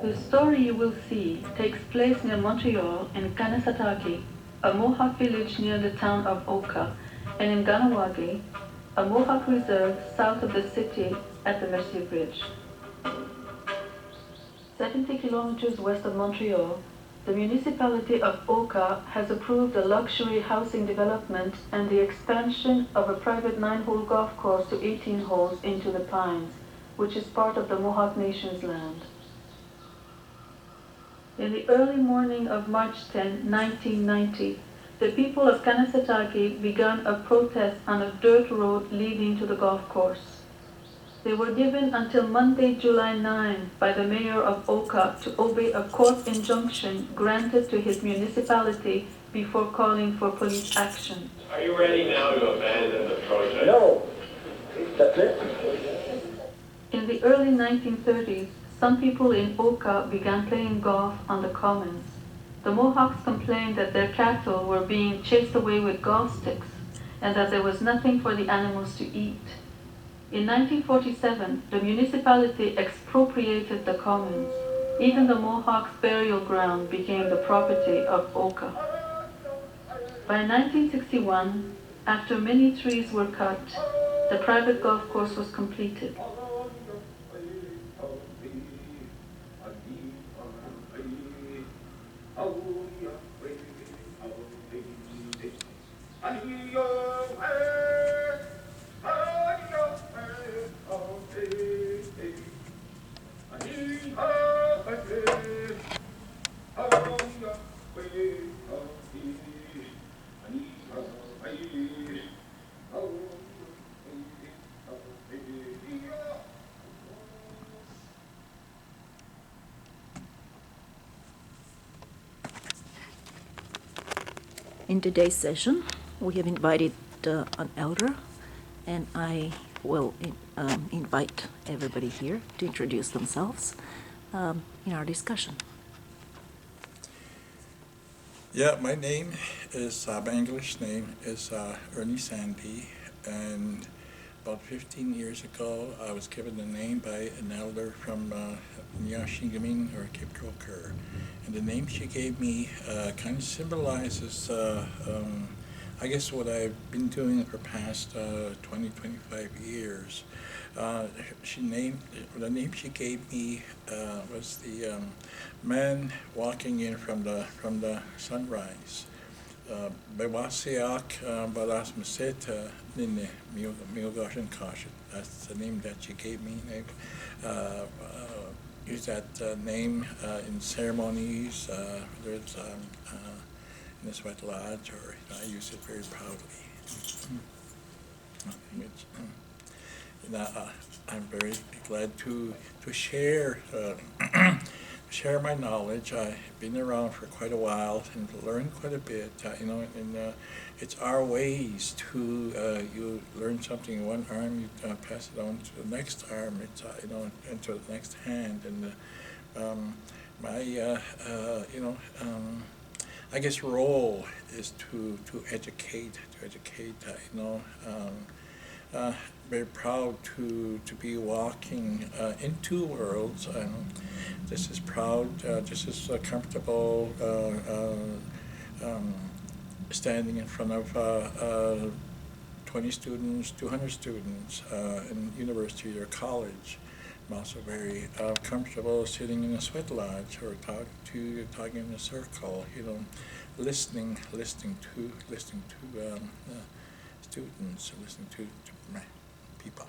The story you will see takes place near Montreal in Kanesatake, a Mohawk village near the town of Oka, and in Ganawage, a Mohawk reserve south of the city at the Mercier Bridge. 70 kilometers west of Montreal, the municipality of Oka has approved a luxury housing development and the expansion of a private 9-hole golf course to 18 holes into the Pines, which is part of the Mohawk Nation's land. In the early morning of March 10, 1990, the people of Kanesatake began a protest on a dirt road leading to the golf course. They were given until Monday, July 9 by the mayor of Oka to obey a court injunction granted to his municipality before calling for police action. Are you ready now to abandon the project? No. That's it. In the early 1930s, some people in Oka began playing golf on the commons. The Mohawks complained that their cattle were being chased away with golf sticks and that there was nothing for the animals to eat. In 1947, the municipality expropriated the commons. Even the Mohawks' burial ground became the property of Oka. By 1961, after many trees were cut, the private golf course was completed. In today's session, we have invited an elder, and I will invite everybody here to introduce themselves in our discussion. Yeah, my name is, my English name is Ernie Sandy, and about 15 years ago, I was given the name by an elder from Nyashingamin or Cape Joker. And the name she gave me kind of symbolizes, I guess, what I've been doing for the past 20, 25 years. The name she gave me was the man walking in from the sunrise. Bewasiak Balas Maseta Nine Miogashan Kashin. That's the name that she gave me. Use that name in ceremonies, whether it's in the Sweat Lodge, or I use it very proudly. I'm very glad to share share my knowledge. I've been around for quite a while and learned quite a bit. And it's our ways to you learn something in one arm, you pass it on to the next arm. It's and to the next hand. And I guess role is to educate. Very proud to be walking in two worlds. This is proud, this is comfortable standing in front of 20 students, 200 students in university or college. I'm also very comfortable sitting in a sweat lodge or talking in a circle, listening to students, listening to my people.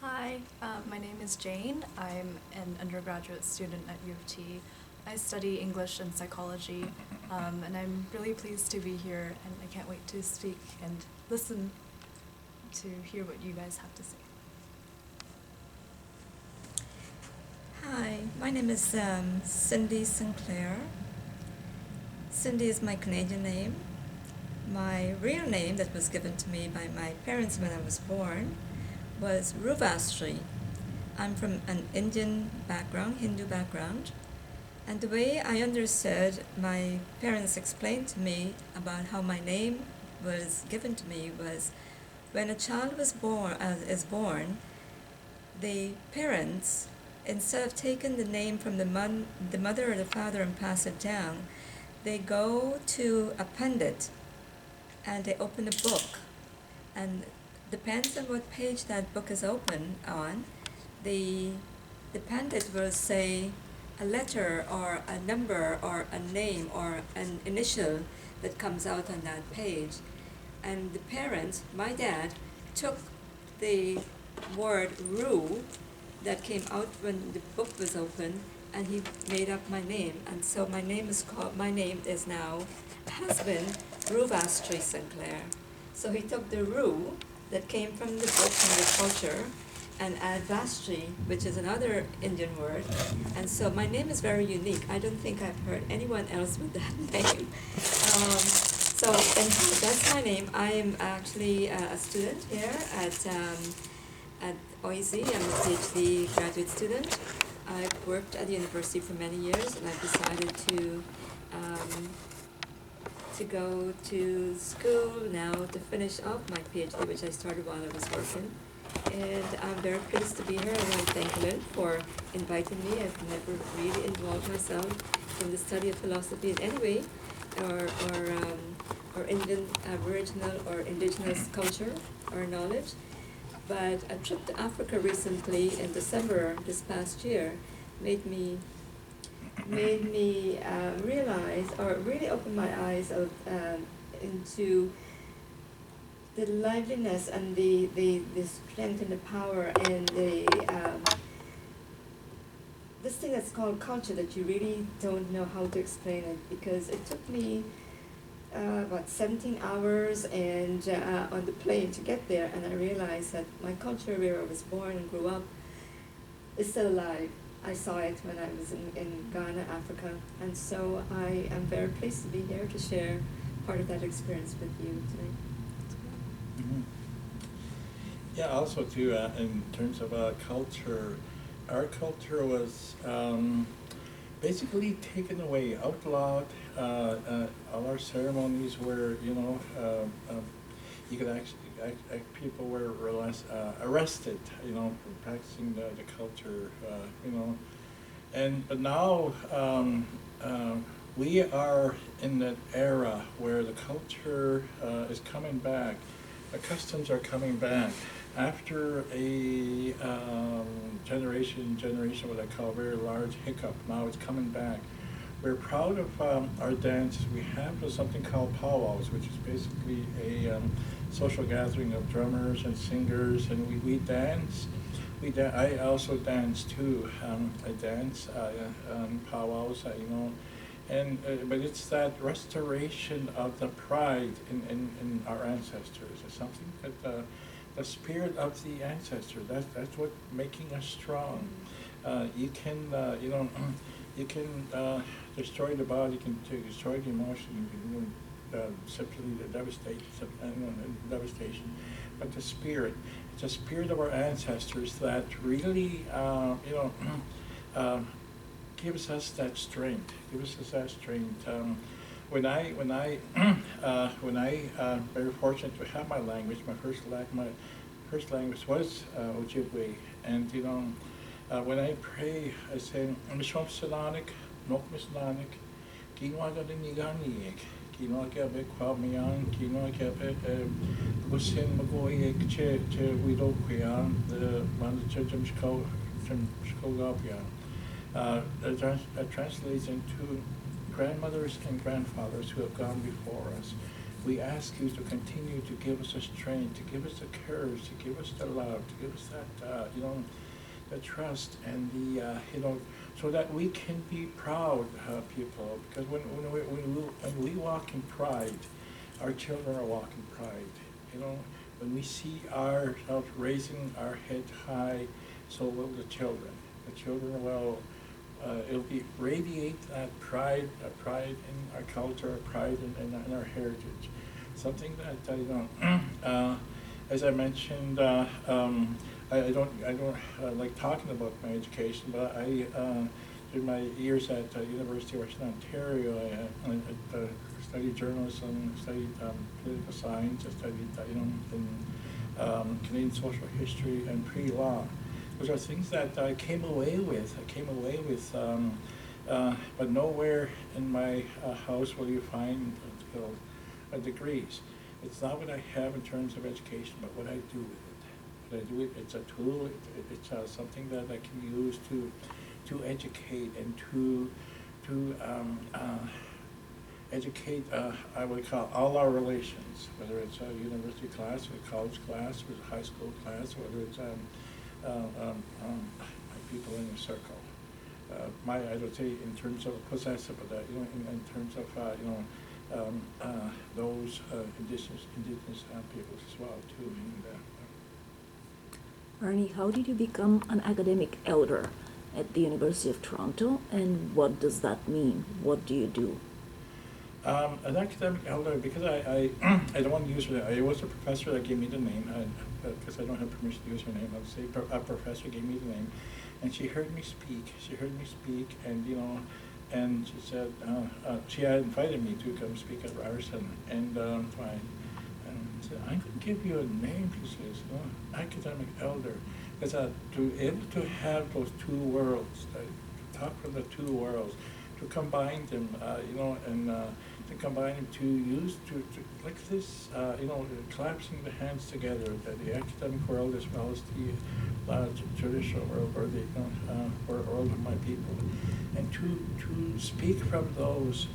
Hi, my name is Jane. I'm an undergraduate student at U of T. I study English and psychology, and I'm really pleased to be here, and I can't wait to speak and listen to hear what you guys have to say. Hi, my name is Cindy Sinclair. Cindy is my Canadian name. My real name that was given to me by my parents when I was born was Ruvasri. I'm from an Indian background, Hindu background, and the way I understood, my parents explained to me about how my name was given to me was when a child is born, the parents instead of taking the name from the mother or the father and pass it down, they go to a pundit and they open a book, and depends on what page that book is open on, the pundit will say a letter or a number or a name or an initial that comes out on that page. And the parent, my dad, took the word Rue that came out when the book was open, and he made up my name. And so my name is now, has been Rue Vastry Sinclair. So he took the Rue that came from the book, from the culture, and add Vastry, which is another Indian word. And so my name is very unique. I don't think I've heard anyone else with that name. So anyhow, that's my name. I am actually a student here at OIC. I'm a PhD graduate student. I've worked at the university for many years, and I've decided to go to school now to finish off my PhD, which I started while I was working. And I'm very pleased to be here. I want to thank Lynn for inviting me. I've never really involved myself in the study of philosophy in any way, or Indian Aboriginal or Indigenous culture or knowledge. But a trip to Africa recently in December this past year made me realize, or really open my eyes into the liveliness and the strength and the power and this thing that's called culture, that you really don't know how to explain it, because it took me about 17 hours and on the plane to get there, and I realized that my culture, where I was born and grew up, is still alive. I saw it when I was in Ghana, Africa, and so I am very pleased to be here to share part of that experience with you today. Mm-hmm. Yeah, also too, in terms of culture, our culture was basically taken away, outlawed. All our ceremonies were, you could actually, people were arrested, for practicing the culture, but now we are in that era where the culture is coming back, the customs are coming back. After a generation what I call a very large hiccup, now it's coming back. We're proud of our dances. We have something called powwows, which is basically a social gathering of drummers and singers, and we dance. I also dance too. I dance powwows, but it's that restoration of the pride in our ancestors. It's something that the spirit of the ancestor. That's what making us strong. You can destroy the body, you can destroy the emotion, you can simply devastation. But the spirit, it's the spirit of our ancestors that really, gives us that strength. When I very fortunate to have my language, my first language was Ojibwe, and when I pray, I say, Mishom Sananik, Nok Misnanik, Kinwa Gadiniganiek, Kinwa Gabe Kwamian, Kinwa Gabe Gusin Magoyek Che Widoquian, the Mandachum Skogapian. That translates into grandmothers and grandfathers who have gone before us. We ask you to continue to give us the strength, to give us the courage, to give us the love, to give us that, the trust and the, so that we can be proud people. Because when we walk in pride, our children are walking pride. When we see ourselves raising our head high, so will the children. The children will. It'll radiate that pride in our culture, pride in our heritage. Something that as I mentioned, I don't like talking about my education, but in my years at University of Western Ontario, I studied journalism, studied political science, I studied in Canadian social history and pre-law. those are things that I came away with. But nowhere in my house will you find degrees. It's not what I have in terms of education, but what I do with it. What I do with it's a tool. It's something that I can use to educate and to educate, I would call all our relations, whether it's a university class or a college class or a high school class, whether it's people in a circle. I would say in terms of possessive, but in terms of those indigenous peoples as well too. And, Ernie, how did you become an academic elder at the University of Toronto, and what does that mean? What do you do? An academic elder, because I don't want to use her. It was a professor that gave me the name, because I don't have permission to use her name. I'll say a professor gave me the name, and she heard me speak. And and she said she had invited me to come speak at Ryerson, and I said, I could give you a name. She says, academic elder, because to be able to have those two worlds, to talk from the two worlds, to combine them, and to combine them to use to like this, collapsing the hands together, the academic world as well as the traditional world, or the world of my people, and to speak from those,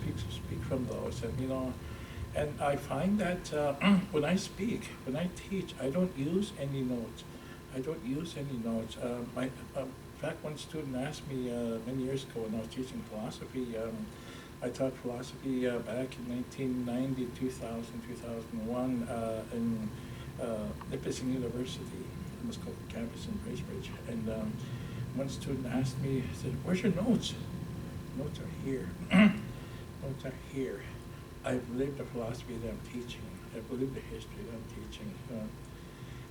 and I find that when I speak, when I teach, I don't use any notes. In fact, one student asked me many years ago when I was teaching philosophy. I taught philosophy back in 1990, 2000, 2001 in Nipissing University. It was called the campus in Bracebridge. And one student asked me, he said, "Where's your notes?" Notes are here. Notes are here. I've lived the philosophy that I'm teaching. I've lived the history that I'm teaching.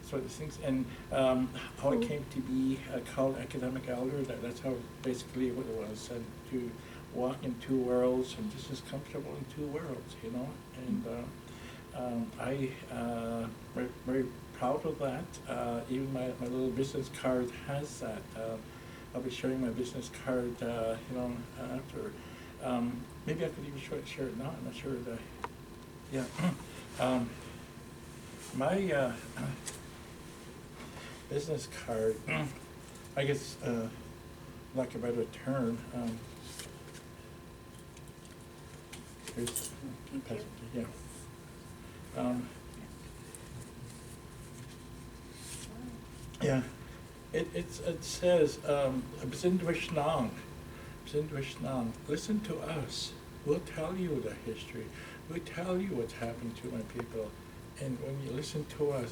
Sort of things, and how it came to be called academic elder. That's how basically what it was, to walk in two worlds and just as comfortable in two worlds, And I very, very proud of that. Even my little business card has that. I'll be sharing my business card, after. Maybe I could even share it now. I'm not sure. My business card, I guess, lack of a better term. Here's, yeah. Yeah. It says, Bzindwishnang, listen to us. We'll tell you the history. We'll tell you what's happened to my people. And when you listen to us,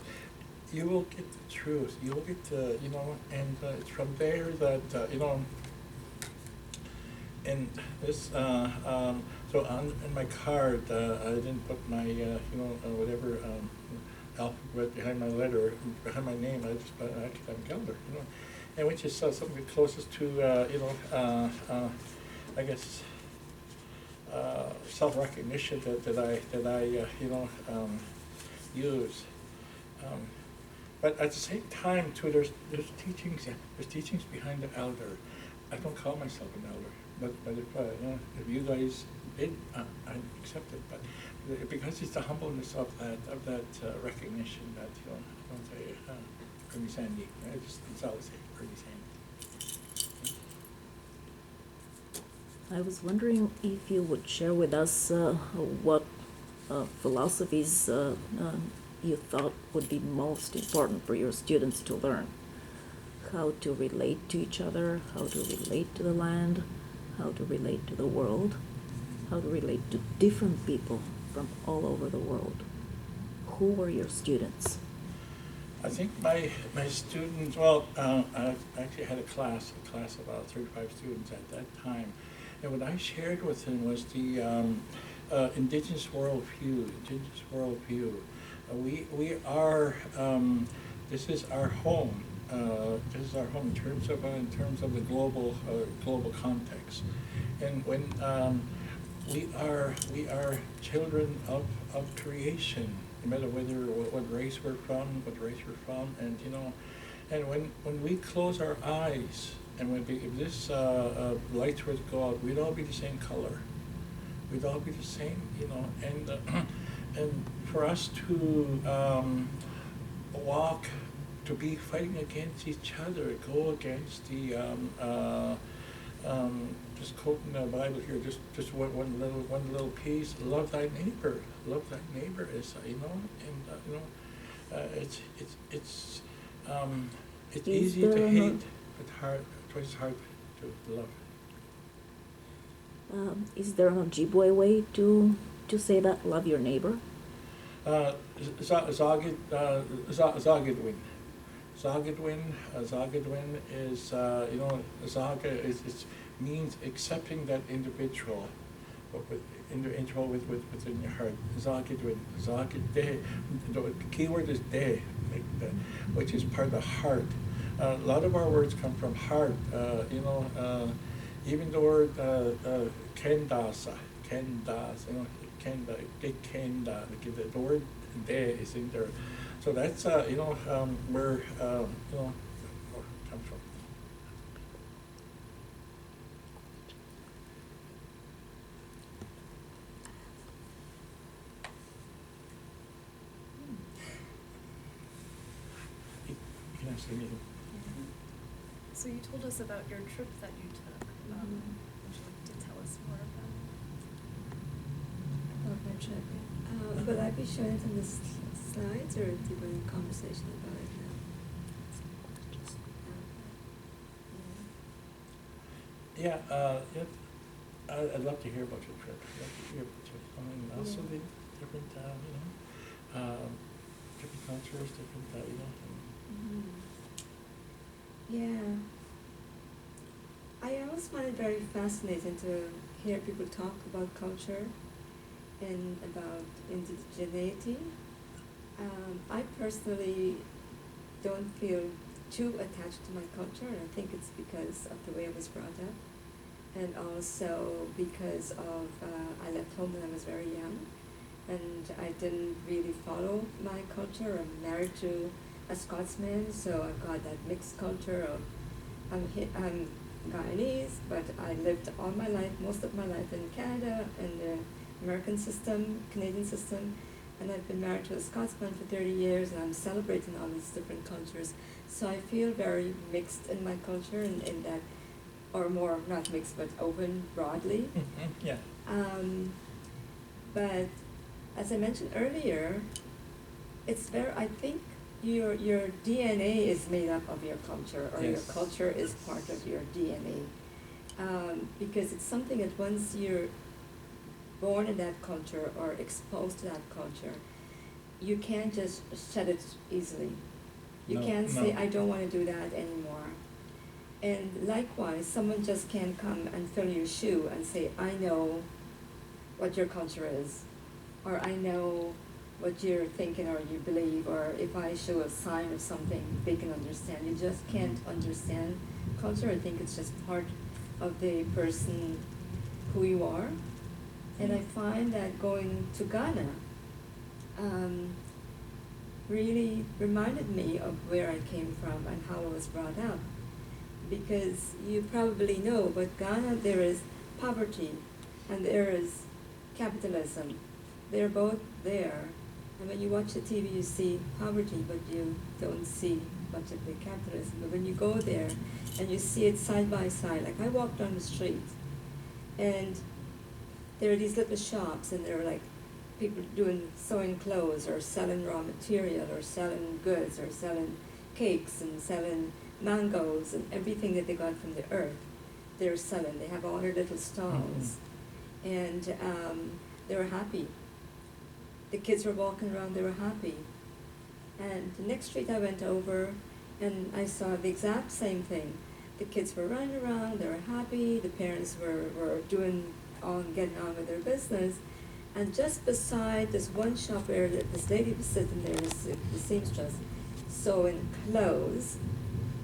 you will get the truth. You will get the, and it's from there that, and this, so in my card, I didn't put my, whatever alphabet behind my letter, behind my name. I just put academic elder, and which is something closest to, I guess, self-recognition that I use. But at the same time, too, there's teachings behind the elder. I don't call myself an elder, but if you guys did, I accept it. But because it's the humbleness of that recognition that I don't say Ernie Sandy. I just always say Ernie Sandy. I was wondering if you would share with us what philosophies you thought would be most important for your students to learn. How to relate to each other, how to relate to the land, how to relate to the world, how to relate to different people from all over the world. Who were your students? I think my students, well, I actually had a class of about 35 students at that time. And what I shared with them was the indigenous worldview. We are, this is our home. This is our home in terms of the global context. And when we are children of creation, no matter what race we're from, and And when we close our eyes, and if this light were to go out, we'd all be the same color. We'd all be the same, you know. And and for us to walk, to be fighting against each other, go against the just quoting the Bible here, just one little piece. Love thy neighbor. Love thy neighbor is you know, and you know, it's easy to hate, but twice hard to love. Is there an Ojibwe way to say that? Love your neighbor. Zagidwin. Zagidwin is, you know, Zaga is means accepting that individual, individual within your heart. Zagidwin. Zagide. The key word is de, which is part of the heart. A lot of our words come from heart. You know, even the word kendasa, you know, kenda, the word de is in there. So that's, you know, where, you know, it comes from. You can ask me. So you told us about your trip that you took. Would you like to tell us more about it? About my trip. Will I be showing it on the slides, or do you want a conversation about it now? Yeah, I'd love to hear about your trip. I'd love to hear about your, I mean, also the different, you know, different cultures, different, you know. Yeah. I always find it very fascinating to hear people talk about culture and about indigeneity. I personally don't feel too attached to my culture, and I think it's because of the way I was brought up, and also because of I left home when I was very young, and I didn't really follow my culture. I'm married to a Scotsman, so I've got that mixed culture of I'm Guyanese, but I lived all my life, most of my life in Canada, in the American system, Canadian system, and I've been married to a Scotsman for 30 years, and I'm celebrating all these different cultures. So I feel very mixed in my culture, in that, or more, not mixed, but open broadly. Yeah. But as I mentioned earlier, it's very, I think your DNA is made up of your culture, or Yes. your culture is part of your DNA. Because it's something that once you're born in that culture or exposed to that culture, you can't just shed it easily. You No, can't say, no. I don't want to do that anymore. And likewise, someone just can't come and fill your shoe and say, I know what your culture is, or I know what you're thinking or you believe, or if I show a sign of something, they can understand. You just can't understand culture. I think it's just part of the person who you are. And I find that going to Ghana really reminded me of where I came from and how I was brought up. Because you probably know, but Ghana, there is poverty and there is capitalism. They're both there. And when you watch the TV, you see poverty, but you don't see much of the capitalism. But when you go there and you see it side by side, like I walked down the street, and there are these little shops, and there are like people doing sewing clothes, or selling raw material, or selling goods, or selling cakes, and selling mangoes, and everything that they got from the earth. They're selling. They have all their little stalls, and they were happy. The kids were walking around, they were happy. And the next street I went over, and I saw the exact same thing. The kids were running around, they were happy, the parents were getting on with their business. And just beside this one shop where this lady was sitting there, the seamstress, sewing clothes.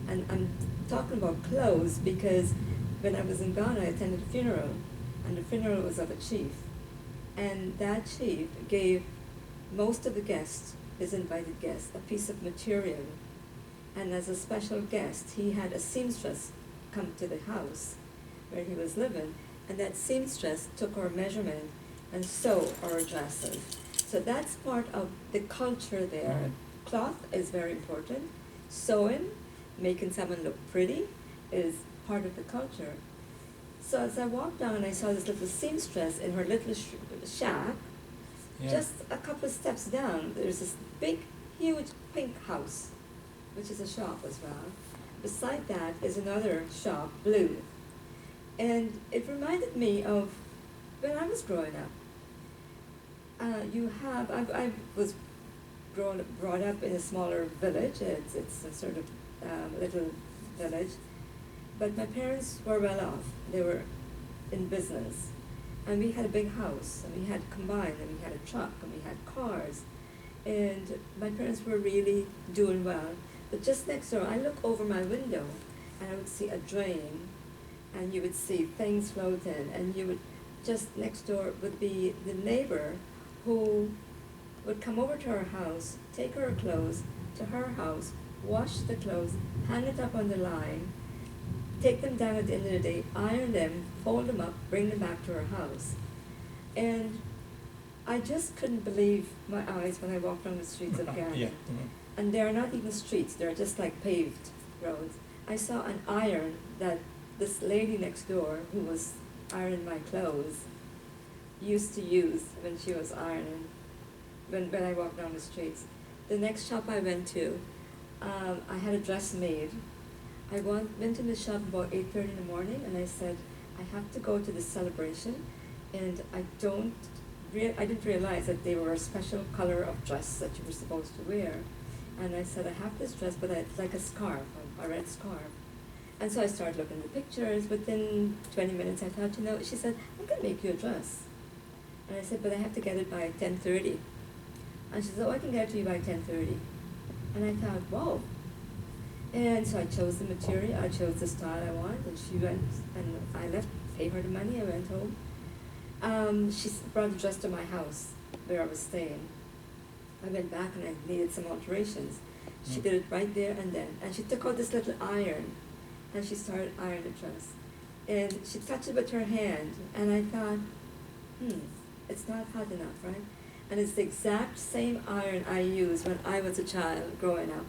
And I'm talking about clothes because when I was in Ghana, I attended a funeral, and the funeral was of a chief. And that chief gave most of the guests, his invited guests, a piece of material. And as a special guest, he had a seamstress come to the house where he was living, and that seamstress took our measurement and sew our dresses. So that's part of the culture there. Cloth is very important. Sewing, making someone look pretty, is part of the culture. So as I walked down, I saw this little seamstress in her little shack. Yeah. Just a couple of steps down, there's this big, huge pink house, which is a shop as well. Beside that is another shop, blue. And it reminded me of when I was growing up. I was brought up in a smaller village. It's a sort of little village. But my parents were well off. They were in business. And we had a big house, and we had combined, and we had a truck, and we had cars. And my parents were really doing well. But just next door, I look over my window, and I would see a drain, and you would see things floating, and you would, just next door would be the neighbor who would come over to our house, take her clothes to her house, wash the clothes, hang it up on the line, take them down at the end of the day, iron them, fold them up, bring them back to our house. And I just couldn't believe my eyes when I walked down the streets of Ghana. Yeah. And they're not even streets, they're just like paved roads. I saw an iron that this lady next door, who was ironing my clothes, used to use when she was ironing, when I walked down the streets. The next shop I went to, I had a dress made. I went in the shop about 8:30 in the morning, and I said, I have to go to this celebration, and I didn't realize that they were a special color of dress that you were supposed to wear. And I said, I have this dress, but it's like a scarf, a red scarf. And so I started looking at the pictures. Within 20 minutes, I thought, she said, I'm going to make you a dress. And I said, but I have to get it by 10:30. And she said, oh, I can get it to you by 10:30. And I thought, wow. And so I chose the material, I chose the style I wanted, and she went, and I left, paid her the money, I went home. She brought the dress to my house where I was staying. I went back and I needed some alterations. She did it right there and then. And she took out this little iron, and she started ironing the dress. And she touched it with her hand, and I thought, it's not hot enough, right? And it's the exact same iron I used when I was a child growing up.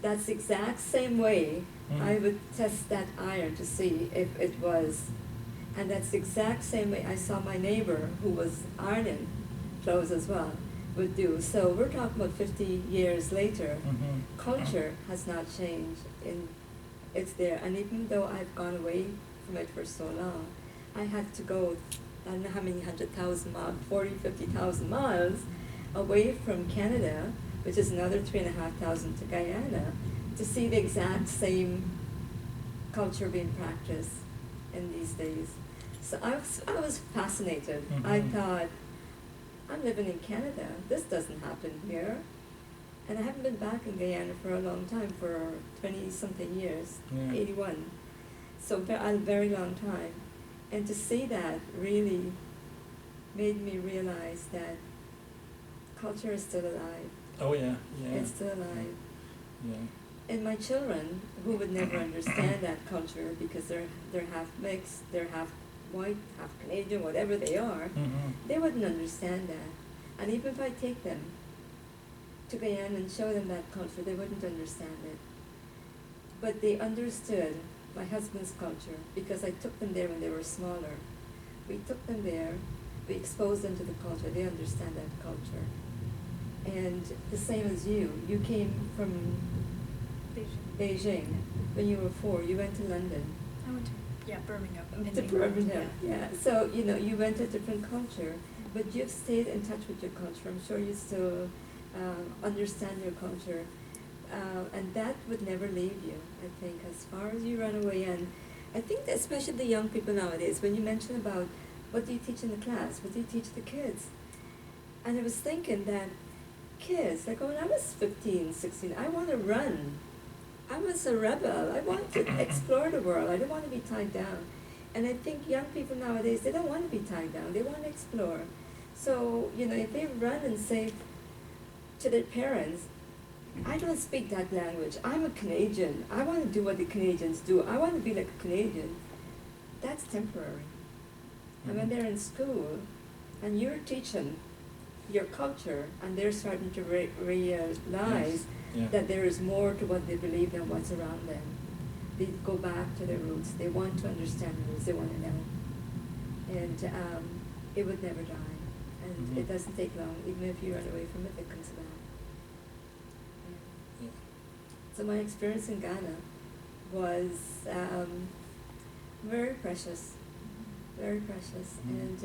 That's the exact same way I would test that iron to see if it was. And that's the exact same way I saw my neighbor, who was ironing clothes as well, would do. So we're talking about 50 years later. Culture has not changed. It's there. And even though I've gone away from it for so long, I had to go, I don't know how many 100,000 miles, 40, 50,000 miles away from Canada, which is another 3,500 to Guyana, to see the exact same culture being practiced in these days. So I was fascinated. I thought, I'm living in Canada. This doesn't happen here. And I haven't been back in Guyana for a long time, for 20-something years, 81. So a very long time. And to see that really made me realize that culture is still alive. Oh yeah, It's still alive. Yeah. And my children, who would never understand that culture because they're half mixed, they're half white, half Canadian, whatever they are, they wouldn't understand that. And even if I take them to Guyana and show them that culture, they wouldn't understand it. But they understood my husband's culture because I took them there when they were smaller. We took them there, we exposed them to the culture, they understand that culture. And the same as you came from Beijing when you were 4, you went to London. I went to, Birmingham. To Birmingham, yeah. So, you went to a different culture, but you've stayed in touch with your culture. I'm sure you still understand your culture. And that would never leave you, I think, as far as you run away. And I think that especially the young people nowadays, when you mention about what do you teach in the class, what do you teach the kids? And I was thinking that kids, like when I was 15, 16, I want to run. I was a rebel. I wanted to explore the world. I didn't want to be tied down. And I think young people nowadays, they don't want to be tied down. They want to explore. So, if they run and say to their parents, I don't speak that language. I'm a Canadian. I want to do what the Canadians do. I want to be like a Canadian. That's temporary. And when they're in school, and you're teaching your culture, and they're starting to realize Yeah. that there is more to what they believe than what's around them. They go back to their roots. They want to understand the roots. They want to know. And it would never die. And it doesn't take long, even if you run away from it, it comes back. Yeah. So my experience in Ghana was very precious, very precious. And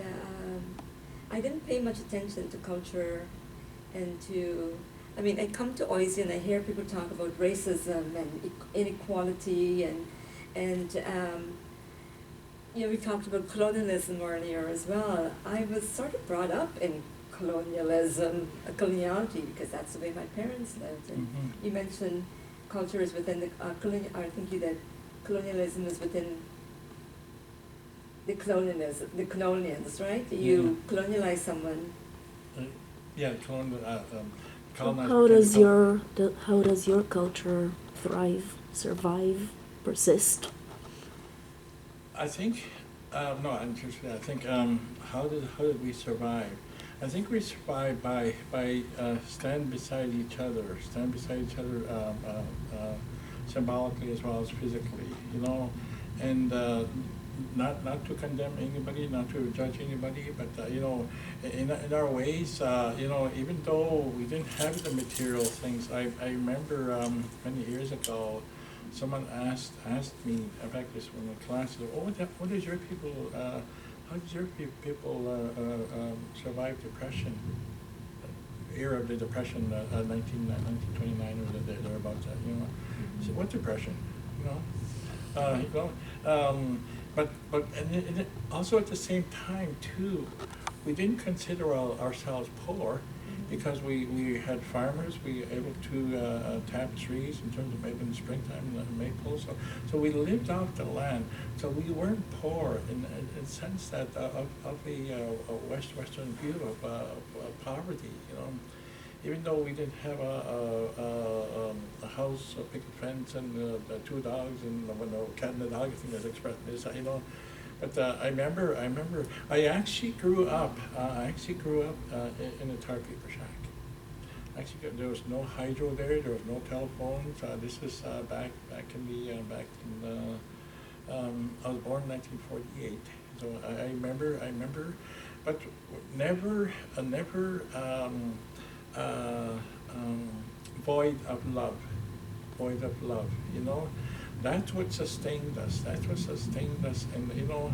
I didn't pay much attention to culture and to, I mean, I come to OISE and I hear people talk about racism and inequality and you know, we talked about colonialism earlier as well. I was sort of brought up in coloniality, because that's the way my parents lived. And you mentioned culture is within the I think you that colonialism is within the colonials, right? You colonialize someone. Yeah, colonized. How does your culture thrive, survive, persist? I think, no, I'm just, I think, how did we survive? I think we survived by stand beside each other symbolically as well as physically, you know, and not to condemn anybody, not to judge anybody, but you know, in our ways, you know, even though we didn't have the material things, I remember many years ago, someone asked me, in fact, this one in class, what is your people, how does your people survive depression? Era of the depression, 1929 or thereabouts, you know. So what depression, you know? But also at the same time too, we didn't consider ourselves poor, because we had farmers, we were able to tap trees in terms of maybe in the springtime, maples. So we lived off the land. So we weren't poor in the sense that of the Western view of poverty, you know. Even though we didn't have a house, a picket fence, and 2 dogs, and a cat and a dog, I think that's expressed this, you know. But I remember, I actually grew up in a tar paper shack. Actually, there was no hydro there was no telephones. This was back in I was born in 1948. So I remember, but never void of love, you know. That's what sustained us. And you know,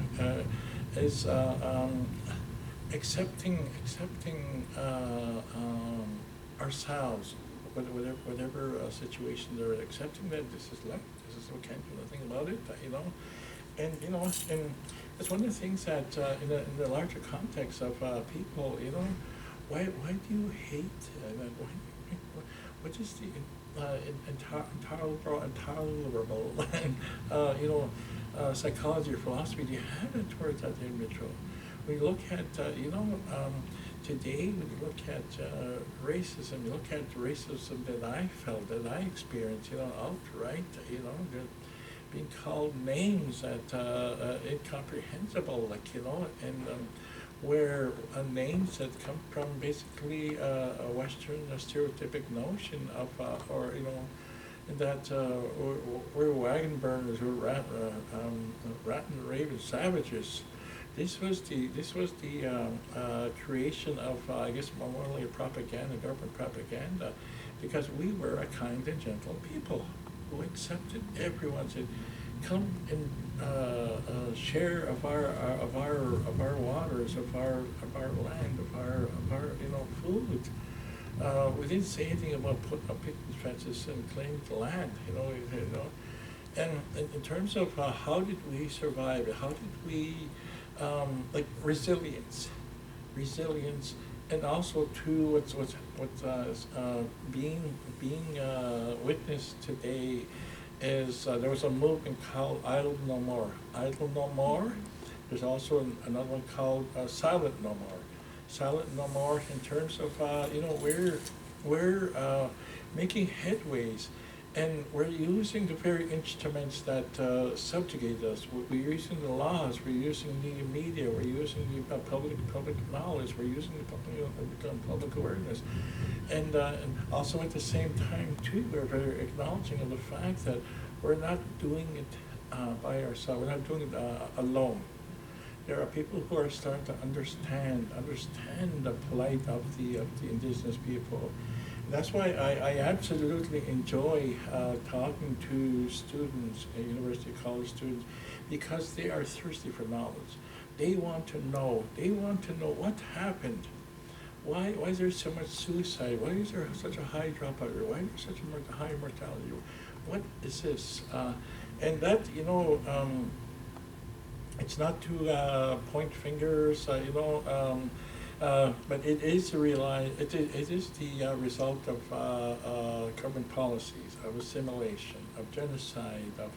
is accepting ourselves, whatever situation they're in, accepting that this is life. This is, we can't do nothing about it, you know. And you know, and it's one of the things that in the larger context of people, you know, why do you hate? What is the intolerable you know, psychology or philosophy do you have it towards that individual? We look at you know, today when you look at racism, you look at racism that I felt, that I experienced, you know, outright, you know, being called names that incomprehensible, like, you know, and where names that come from basically a Western stereotypic notion of, or you know, that we're wagon burners, we're rat and raven savages. This was the creation of I guess more like propaganda, government propaganda, because we were a kind and gentle people who accepted everyone. Said, come and share of our waters, of our land, of our you know, food. We didn't say anything about putting up picnic fences and claiming the land, you know. And in terms of how did we survive? How did we like resilience, and also too what's being witnessed today is there was a movement called Idle No More. Idle No More. There's also another one called Silent No More. Silent No More in terms of you know, we're making headways, and we're using the very instruments that subjugate us. We're using the laws, we're using the media, we're using the public knowledge, we're using the public awareness. And also at the same time, too, we're very acknowledging of the fact that we're not doing it by ourselves, we're not doing it alone. There are people who are starting to understand the plight of the indigenous people. That's why I absolutely enjoy talking to students, university college students, because they are thirsty for knowledge. They want to know. They want to know what happened. Why is there so much suicide? Why is there such a high dropout rate? Why is there such a high mortality? What is this? And that, it's not to point fingers, but it is to realize it is the result of government policies, of assimilation, of genocide, of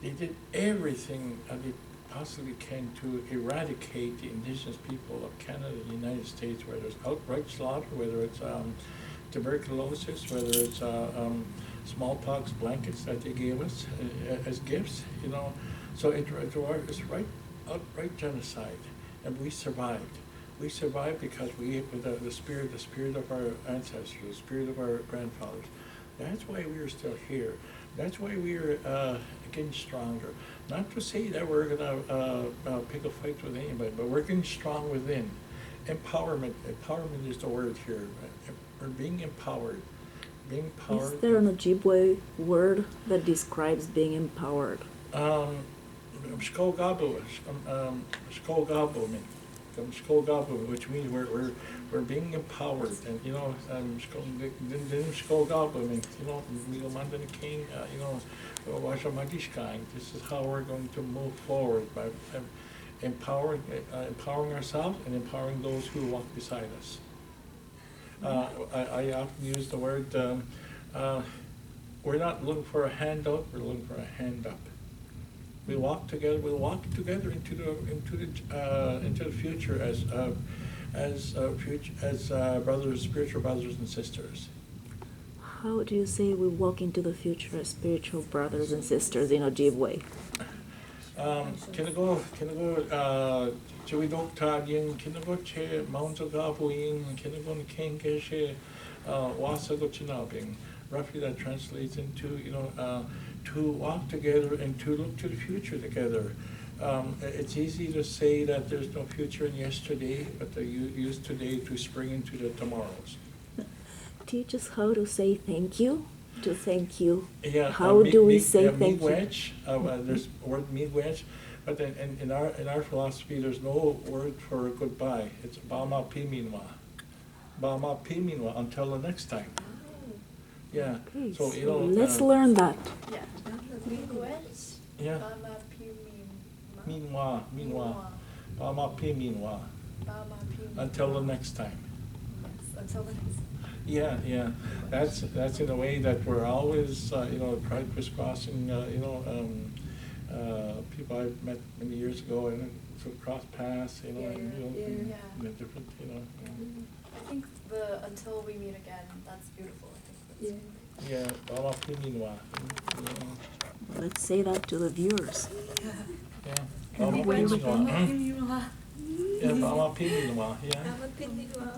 they did everything they possibly can to eradicate the indigenous people of Canada and the United States, whether it's outright slaughter, whether it's tuberculosis, whether it's smallpox blankets that they gave us as gifts, So it's right outright genocide, and we survived. We survived because with the spirit of our ancestors, the spirit of our grandfathers. That's why we are still here. That's why we are getting stronger. Not to say that we're gonna pick a fight with anybody, but we're getting strong within. Empowerment is the word here. We're being empowered. Being empowered. Is there an Ojibwe word that describes being empowered? Skogabu, which means we're being empowered, and this is how we're going to move forward by empowering ourselves and empowering those who walk beside us. I often use the word. We're not looking for a handout. We're looking for a hand up. We walk together. We'll walk together into the future as brothers, spiritual brothers and sisters. How do you say we walk into the future as spiritual brothers and sisters in Ojibwe? Kinago Chiwidok Tagin, Kinago Che, Mount Gabuin, Kinago Kenge She, Wasago Chinabing. Roughly that translates into, to walk together and to look to the future together. It's easy to say that there's no future in yesterday, but to use today to spring into the tomorrows. Teach us how to say thank you. To thank you. Yeah. How do we say thank you? There's the word miigwech, but in our philosophy, there's no word for goodbye. It's bama piminwa. Bama piminwa until the next time. Yeah. Okay, so let's learn that. Yeah. Miigwech. Yeah. Bama piminwa. Minwa. Bama piminwa. Bama piminwa. Until the next time. Yes. Until the next time. Yeah. That's in a way that we're always, pride crisscrossing, people I've met many years ago and sort of cross paths, different, I think the until we meet again, that's beautiful. I think that's Yeah, Bama Piminwa. Let's say that to the viewers. Yeah. Bama Piminwa. Yeah, Bama Piminwa. Yeah. Bama Piminwa.